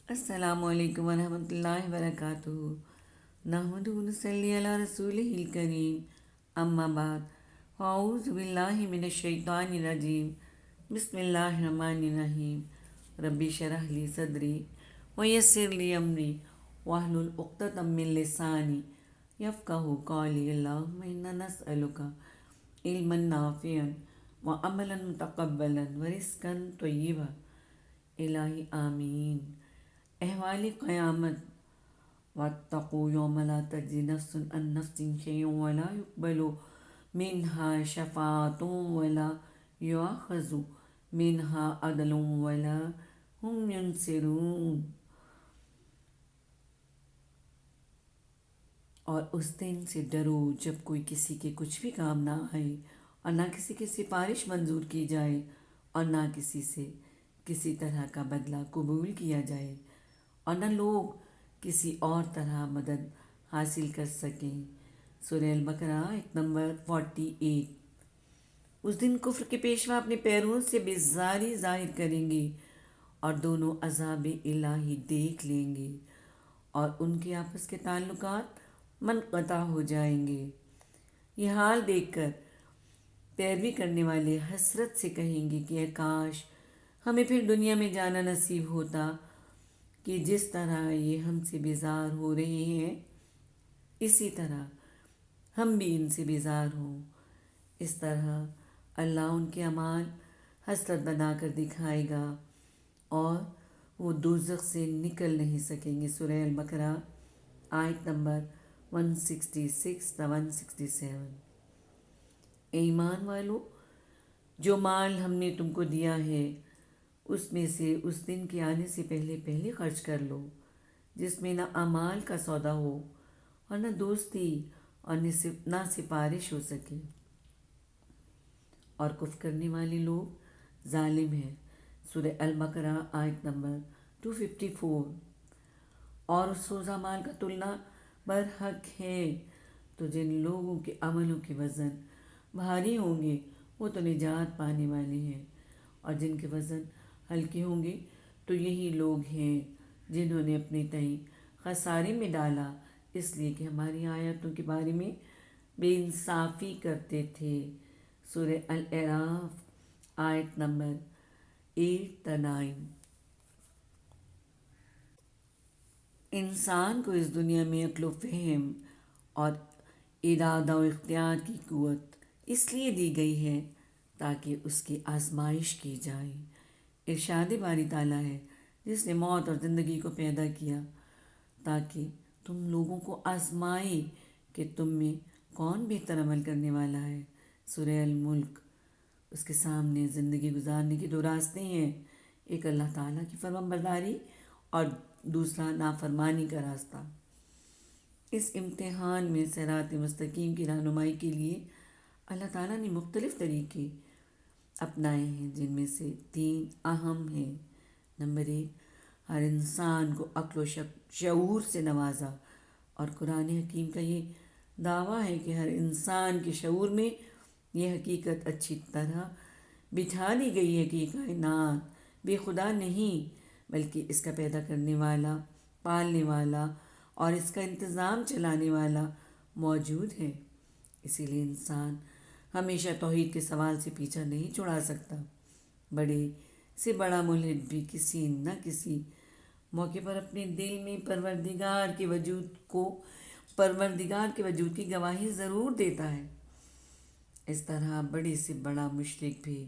السلام علیکم ورحمۃ اللہ وبرکاتہ۔ نحمدہ و نصلی علی رسولہ الکریم، اما بعد، اعوذ باللہ من الشیطان الرجیم، بسم اللہ الرحمن الرحیم۔ ربی اشرح لی صدری ویسر لی امری واحلل عقدۃ من لسانی یفقہوا قولی۔ اللہم انا نسألک علما نافعا وعملا متقبلا ورزقا طیبا۔ الہی آمین۔ احوال قیامت: واتقوا یوما لا تجزی نفس عن نفس شیئا ولا یقبل منها شفاعۃ ولا یؤخذ منها عدل ولا هم ینصرون۔ اور اس دن سے ڈرو جب کوئی کسی کے کچھ بھی کام نہ آئے، اور نہ کسی کی سفارش منظور کی جائے، اور نہ کسی سے کسی طرح کا بدلہ قبول کیا جائے، اور نہ لوگ کسی اور طرح مدد حاصل کر سکیں۔ سورہ البقرہ ایت نمبر 48۔ اس دن کفر کے پیشوا اپنے پیروں سے بیزاری ظاہر کریں گے اور دونوں عذاب الہی دیکھ لیں گے، اور ان کے آپس کے تعلقات منقطع ہو جائیں گے۔ یہ حال دیکھ کر پیروی کرنے والے حسرت سے کہیں گے کہ اے کاش ہمیں پھر دنیا میں جانا نصیب ہوتا، کہ جس طرح یہ ہم سے بیزار ہو رہے ہیں اسی طرح ہم بھی ان سے بیزار ہوں۔ اس طرح اللہ ان کے اعمال حسرت بنا کر دکھائے گا اور وہ دوزخ سے نکل نہیں سکیں گے۔ سورہ البقرہ آیت نمبر 166 تا 167۔ اے ایمان والو، جو مال ہم نے تم کو دیا ہے اس میں سے اس دن کے آنے سے پہلے پہلے خرچ کر لو، جس میں نہ اعمال کا سودا ہو اور نہ دوستی اور نہ سفارش ہو سکے، اور کفر کرنے والے لوگ ظالم ہیں۔ سورہ البقرہ آیت نمبر 254۔ اور اس سوزا مال کا تلنا برحق ہے، تو جن لوگوں کے عملوں کے وزن بھاری ہوں گے وہ تو نجات پانے والے ہیں، اور جن کے وزن ہلکے ہوں گے تو یہی لوگ ہیں جنہوں نے اپنے تئیں خسارے میں ڈالا، اس لیے کہ ہماری آیاتوں کے بارے میں بے انصافی کرتے تھے۔ سورہ الاعراف آیت نمبر 8 تا 9۔ انسان کو اس دنیا میں عقل و فہم اور ارادہ و اختیار کی قوت اس لیے دی گئی ہے تاکہ اس کی آزمائش کی جائے۔ ارشاد باری تعالیٰ ہے، جس نے موت اور زندگی کو پیدا کیا تاکہ تم لوگوں کو آزمائے کہ تم میں کون بہتر عمل کرنے والا ہے۔ سورہ الملک۔ اس کے سامنے زندگی گزارنے کے دو راستے ہیں، ایک اللہ تعالیٰ کی فرمان برداری اور دوسرا نافرمانی کا راستہ۔ اس امتحان میں صراط مستقیم کی رہنمائی کے لیے اللہ تعالیٰ نے مختلف طریقے اپنائے ہیں، جن میں سے 3 اہم ہیں۔ نمبر 1، ہر انسان کو عقل و شعور سے نوازا، اور قرآن حکیم کا یہ دعویٰ ہے کہ ہر انسان کے شعور میں یہ حقیقت اچھی طرح بٹھا دی گئی ہے کہ یہ کائنات بے خدا نہیں بلکہ اس کا پیدا کرنے والا، پالنے والا اور اس کا انتظام چلانے والا موجود ہے۔ اسی لیے انسان ہمیشہ توحید کے سوال سے پیچھا نہیں چھڑا سکتا۔ بڑے سے بڑا ملحد بھی کسی نہ کسی موقع پر اپنے دل میں پروردگار کے وجود کی گواہی ضرور دیتا ہے۔ اس طرح بڑے سے بڑا مشرک بھی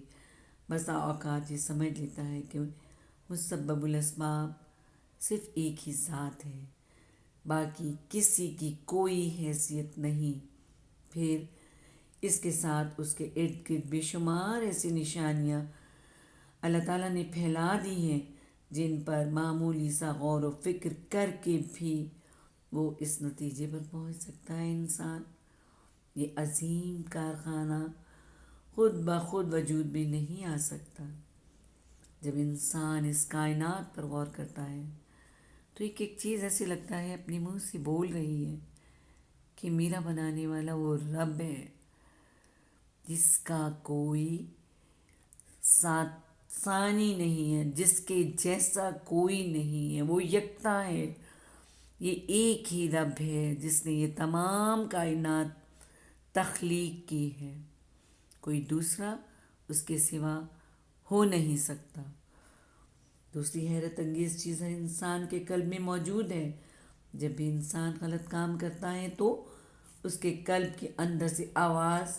بسا اوقات یہ سمجھ لیتا ہے کہ مسبب الاسباب صرف ایک ہی ذات ہے، باقی کسی کی کوئی حیثیت نہیں۔ پھر اس کے ساتھ اس کے ارد گرد بے شمار ایسی نشانیاں اللہ تعالیٰ نے پھیلا دی ہیں جن پر معمولی سا غور و فکر کر کے بھی وہ اس نتیجے پر پہنچ سکتا ہے۔ انسان یہ عظیم کارخانہ خود بخود وجود میں نہیں آ سکتا۔ جب انسان اس کائنات پر غور کرتا ہے تو ایک ایک چیز ایسے لگتا ہے اپنے منہ سے بول رہی ہے کہ میرا بنانے والا وہ رب ہے جس کا کوئی ثانی نہیں ہے، جس کے جیسا کوئی نہیں ہے، وہ یکتا ہے۔ یہ ایک ہی رب ہے جس نے یہ تمام کائنات تخلیق کی ہے، کوئی دوسرا اس کے سوا ہو نہیں سکتا۔ دوسری حیرت انگیز چیز ہے انسان کے قلب میں موجود ہے۔ جب بھی انسان غلط کام کرتا ہے تو اس کے قلب کے اندر سے آواز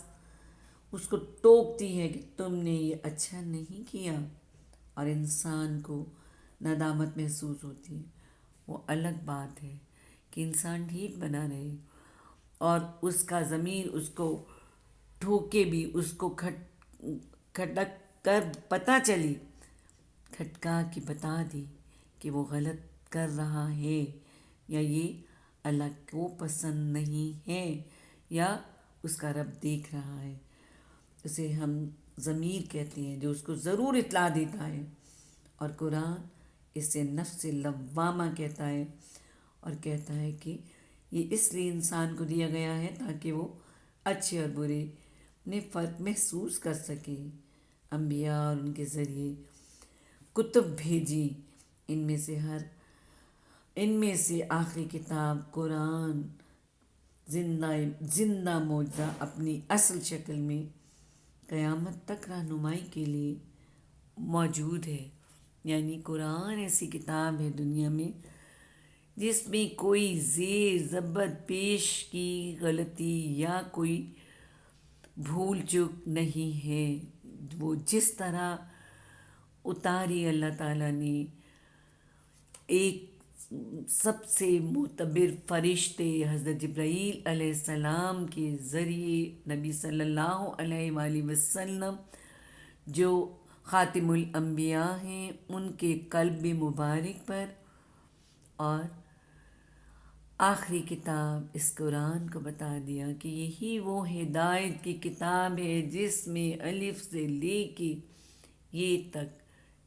اس کو ٹوکتی ہے کہ تم نے یہ اچھا نہیں کیا، اور انسان کو ندامت محسوس ہوتی ہے۔ وہ الگ بات ہے کہ انسان ٹھیک بنا رہے اور اس کا ضمیر اس کو ٹھوکے بھی، اس کو کھٹک کر پتہ چلی، کھٹکا کے بتا دی کہ وہ غلط کر رہا ہے، یا یہ اللہ کو پسند نہیں ہے، یا اس کا رب دیکھ رہا ہے۔ اسے ہم ضمیر کہتے ہیں، جو اس کو ضرور اطلاع دیتا ہے، اور قرآن اسے نفس لوامہ کہتا ہے، اور کہتا ہے کہ یہ اس لیے انسان کو دیا گیا ہے تاکہ وہ اچھے اور برے میں فرق محسوس کر سکے۔ انبیاء اور ان کے ذریعے کتب بھیجی، ان میں سے آخری کتاب قرآن زندہ معجزہ اپنی اصل شکل میں قیامت تک رہنمائی کے لیے موجود ہے۔ یعنی قرآن ایسی کتاب ہے دنیا میں جس میں کوئی زیر زبر پیش کی غلطی یا کوئی بھول چوک نہیں ہے۔ وہ جس طرح اتاری اللہ تعالیٰ نے ایک سب سے معتبر فرشتے حضرت جبرائیل علیہ السلام کے ذریعے نبی صلی اللہ علیہ وآلہ وسلم جو خاتم الانبیاء ہیں ان کے قلب مبارک پر، اور آخری کتاب اس قرآن کو بتا دیا کہ یہی وہ ہدایت کی کتاب ہے جس میں الف سے لے کے یہ تک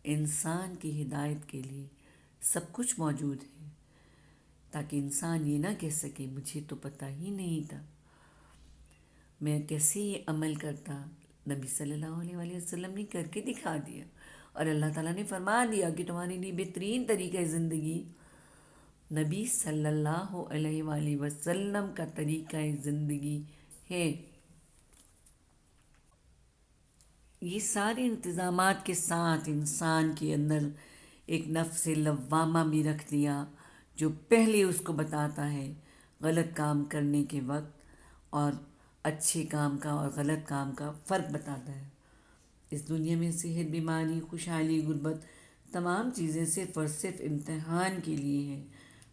انسان کی ہدایت کے لیے سب کچھ موجود ہے، تاکہ انسان یہ نہ کہہ سکے مجھے تو پتہ ہی نہیں تھا، میں کیسے یہ عمل کرتا۔ نبی صلی اللہ علیہ وآلہ وسلم نے کر کے دکھا دیا، اور اللہ تعالیٰ نے فرما دیا کہ تمہارے لیے بہترین طریقہ زندگی نبی صلی اللہ علیہ وآلہ وسلم کا طریقہ زندگی ہے۔ یہ سارے انتظامات کے ساتھ انسان کے اندر ایک نفس لوامہ بھی رکھ دیا، جو پہلے اس کو بتاتا ہے غلط کام کرنے کے وقت، اور اچھے کام کا اور غلط کام کا فرق بتاتا ہے۔ اس دنیا میں صحت، بیماری، خوشحالی، غربت، تمام چیزیں صرف اور صرف امتحان کے لیے ہیں۔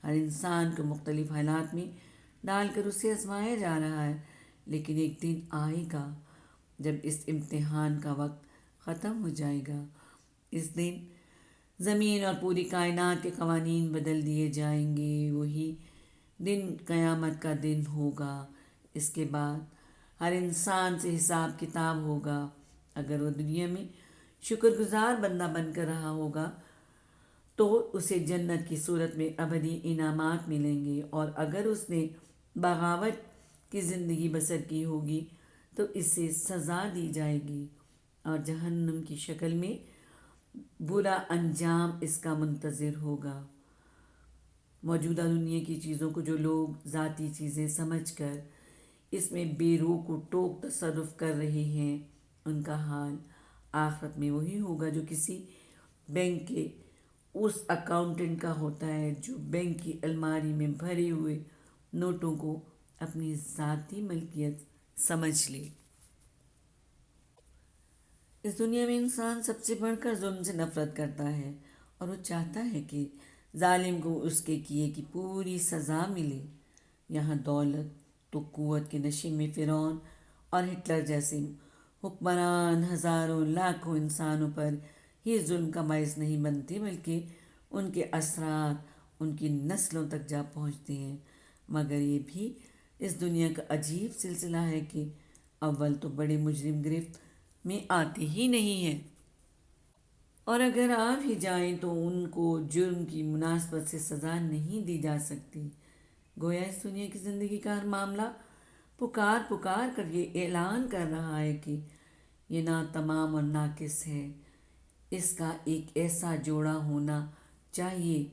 ہر انسان کو مختلف حالات میں ڈال کر اسے آزمایا جا رہا ہے، لیکن ایک دن آئے گا جب اس امتحان کا وقت ختم ہو جائے گا۔ اس دن زمین اور پوری کائنات کے قوانین بدل دیے جائیں گے۔ وہی دن قیامت کا دن ہوگا۔ اس کے بعد ہر انسان سے حساب کتاب ہوگا۔ اگر وہ دنیا میں شکر گزار بندہ بن کر رہا ہوگا تو اسے جنت کی صورت میں ابدی انعامات ملیں گے، اور اگر اس نے بغاوت کی زندگی بسر کی ہوگی تو اسے سزا دی جائے گی، اور جہنم کی شکل میں برا انجام اس کا منتظر ہوگا۔ موجودہ دنیا کی چیزوں کو جو لوگ ذاتی چیزیں سمجھ کر اس میں بے روک و ٹوک تصرف کر رہے ہیں، ان کا حال آخرت میں وہی ہوگا جو کسی بینک کے اس اکاؤنٹنٹ کا ہوتا ہے جو بینک کی الماری میں بھرے ہوئے نوٹوں کو اپنی ذاتی ملکیت سمجھ لے۔ اس دنیا میں انسان سب سے بڑھ کر ظلم سے نفرت کرتا ہے، اور وہ چاہتا ہے کہ ظالم کو اس کے کیے کی پوری سزا ملے۔ یہاں دولت تو قوت کے نشے میں فرعون اور ہٹلر جیسے حکمران ہزاروں لاکھوں انسانوں پر ہی ظلم کا باعث نہیں بنتے، بلکہ ان کے اثرات ان کی نسلوں تک جا پہنچتے ہیں۔ مگر یہ بھی اس دنیا کا عجیب سلسلہ ہے کہ اول تو بڑے مجرم گرفت میں آتے ہی نہیں ہیں، اور اگر آ بھی جائیں تو ان کو جرم کی مناسبت سے سزا نہیں دی جا سکتی۔ گویا اس دنیا کی زندگی کا ہر معاملہ پکار کر یہ اعلان کر رہا ہے کہ یہ ناتمام اور ناقص ہے، اس کا ایک ایسا جوڑا ہونا چاہیے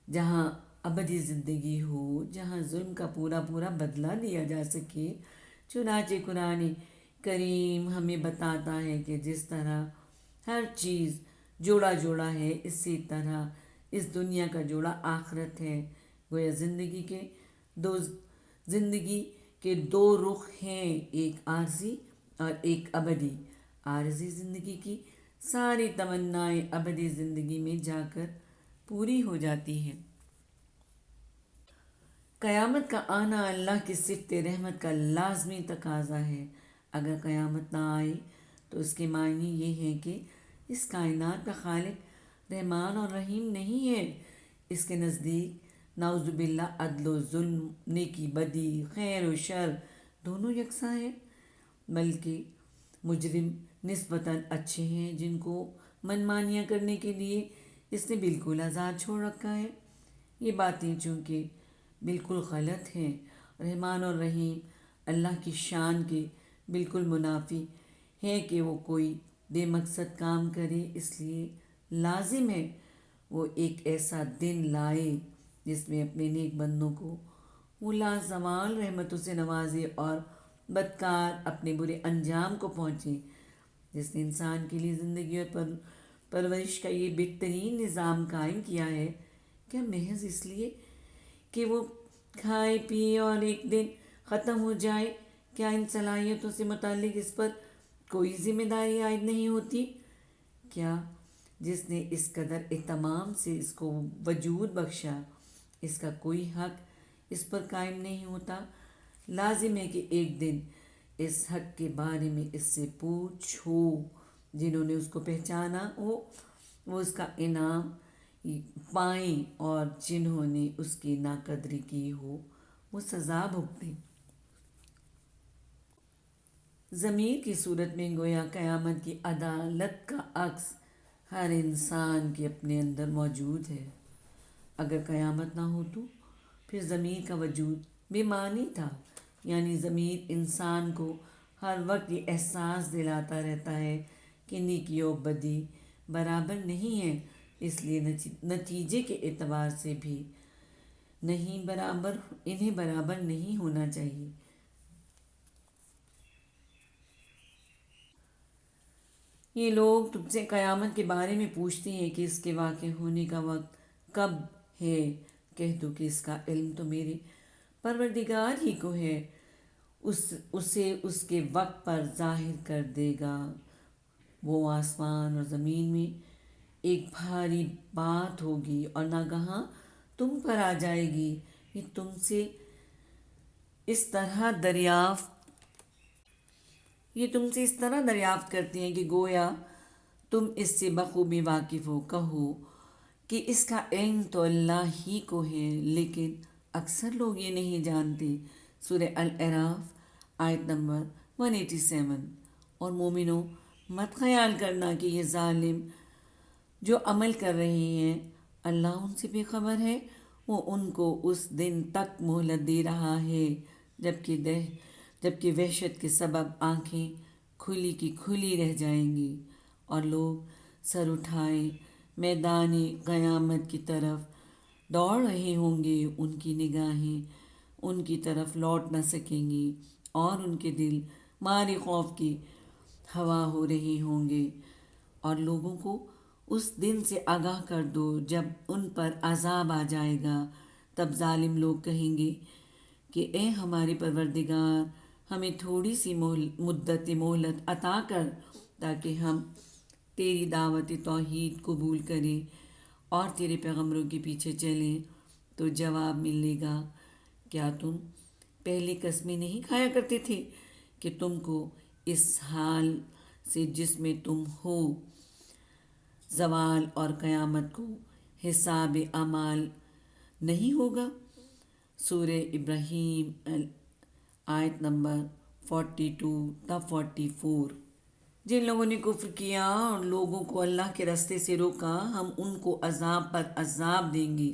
جہاں ابدی زندگی ہو، جہاں ظلم کا پورا پورا بدلہ لیا جا سکے۔ چنانچہ قرآن کریم ہمیں بتاتا ہے کہ جس طرح ہر چیز جوڑا جوڑا ہے، اسی طرح اس دنیا کا جوڑا آخرت ہے۔ گویا زندگی کے دو رخ ہیں، ایک عارضی اور ایک ابدی۔ عارضی زندگی کی ساری تمنائیں ابدی زندگی میں جا کر پوری ہو جاتی ہیں۔ قیامت کا آنا اللہ کی صفت رحمت کا لازمی تقاضا ہے۔ اگر قیامت نہ آئے تو اس کے معنی یہ ہے کہ اس کائنات کا خالق رحمان اور رحیم نہیں ہے۔ اس کے نزدیک نعوذ باللہ عدل و ظلم، نیکی بدی، خیر و شر دونوں یکساں ہیں، بلکہ مجرم نسبتاً اچھے ہیں جن کو منمانیاں کرنے کے لیے اس نے بالکل آزاد چھوڑ رکھا ہے۔ یہ باتیں چونکہ بالکل غلط ہیں، رحمان اور رحیم اللہ کی شان کے بالکل منافی ہے کہ وہ کوئی بے مقصد کام کرے، اس لیے لازم ہے وہ ایک ایسا دن لائے جس میں اپنے نیک بندوں کو وہ لازوال رحمتوں سے نوازے اور بدکار اپنے برے انجام کو پہنچے۔ جس نے انسان کے لیے زندگی اور پرورش کا یہ بہترین نظام قائم کیا ہے، کیا محض اس لیے کہ وہ کھائے پیے اور ایک دن ختم ہو جائے، کیا ان صلاحیتوں سے متعلق اس پر کوئی ذمہ داری عائد نہیں ہوتی؟ کیا جس نے اس قدر اہتمام سے اس کو وجود بخشا، اس کا کوئی حق اس پر قائم نہیں ہوتا؟ لازم ہے کہ ایک دن اس حق کے بارے میں اس سے پوچھو۔ جنہوں نے اس کو پہچانا ہو وہ اس کا انعام پائیں، اور جنہوں نے اس کی ناقدری کی ہو وہ سزا بھگتیں۔ ضمیر کی صورت میں گویا قیامت کی عدالت کا عکس ہر انسان کے اپنے اندر موجود ہے۔ اگر قیامت نہ ہو تو پھر ضمیر کا وجود بے معنی تھا، یعنی ضمیر انسان کو ہر وقت یہ احساس دلاتا رہتا ہے کہ نیکی و بدی برابر نہیں ہے، اس لیے نتیجے کے اعتبار سے بھی انہیں برابر نہیں ہونا چاہیے۔ یہ لوگ تم سے قیامت کے بارے میں پوچھتے ہیں کہ اس کے واقع ہونے کا وقت کب ہے۔ کہہ دو کہ اس کا علم تو میرے پروردگار ہی کو ہے، اسے اس کے وقت پر ظاہر کر دے گا۔ وہ آسمان اور زمین میں ایک بھاری بات ہوگی اور ناگہاں تم پر آ جائے گی۔ یہ تم سے اس طرح دریافت کرتے ہیں کہ گویا تم اس سے بخوبی واقف ہو۔ کہو کہ اس کا علم تو اللہ ہی کو ہے، لیکن اکثر لوگ یہ نہیں جانتے۔ سورہ الاعراف آیت نمبر 187۔ اور مومنوں، مت خیال کرنا کہ یہ ظالم جو عمل کر رہے ہیں اللہ ان سے بے خبر ہے۔ وہ ان کو اس دن تک مہلت دے رہا ہے جبکہ وحشت کے سبب آنکھیں کھلی کی کھلی رہ جائیں گی اور لوگ سر اٹھائے میدان قیامت کی طرف دوڑ رہے ہوں گے۔ ان کی نگاہیں ان کی طرف لوٹ نہ سکیں گی اور ان کے دل مارے خوف کی ہوا ہو رہے ہوں گے۔ اور لوگوں کو اس دن سے آگاہ کر دو جب ان پر عذاب آ جائے گا۔ تب ظالم لوگ کہیں گے کہ اے ہمارے پروردگار، ہمیں تھوڑی سی مدت مہلت عطا کر تاکہ ہم تیری دعوت توحید قبول کریں اور تیرے پیغمبروں کے پیچھے چلیں۔ تو جواب ملے گا، کیا تم پہلے قسمیں نہیں کھایا کرتے تھے کہ تم کو اس حال سے جس میں تم ہو، زوال اور قیامت کو حساب اعمال نہیں ہوگا؟ سورہ ابراہیم آیت نمبر 42 تا 44۔ جن لوگوں نے کفر کیا اور لوگوں کو اللہ کے راستے سے روکا، ہم ان کو عذاب پر عذاب دیں گے،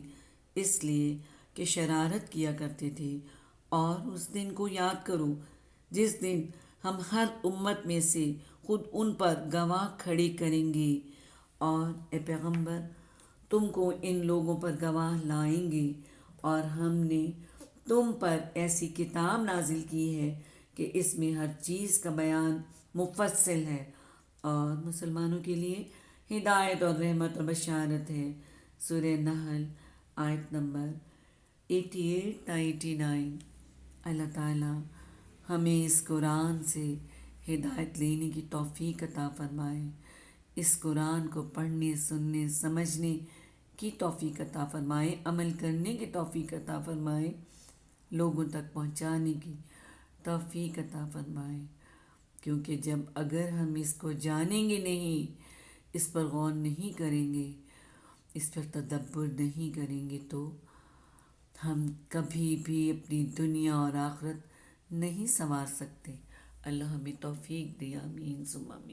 اس لیے کہ شرارت کیا کرتے تھے۔ اور اس دن کو یاد کرو جس دن ہم ہر امت میں سے خود ان پر گواہ کھڑے کریں گے اور اے پیغمبر تم کو ان لوگوں پر گواہ لائیں گے، اور ہم نے تم پر ایسی کتاب نازل کی ہے کہ اس میں ہر چیز کا بیان مفصل ہے، اور مسلمانوں کے لیے ہدایت اور رحمت اور بشارت ہے۔ سورہ نحل آیت نمبر 88 تا 89۔ اللہ تعالیٰ ہمیں اس قرآن سے ہدایت لینے کی توفیق عطا فرمائے، اس قرآن کو پڑھنے، سننے، سمجھنے کی توفیق عطا فرمائے، عمل کرنے کی توفیق عطا فرمائے، لوگوں تک پہنچانے کی توفیق عطا فرمائے، کیونکہ جب اگر ہم اس کو جانیں گے نہیں، اس پر غور نہیں کریں گے، اس پر تدبر نہیں کریں گے، تو ہم کبھی بھی اپنی دنیا اور آخرت نہیں سنوار سکتے۔ اللہ ہمیں توفیق دے، آمین ثم آمین۔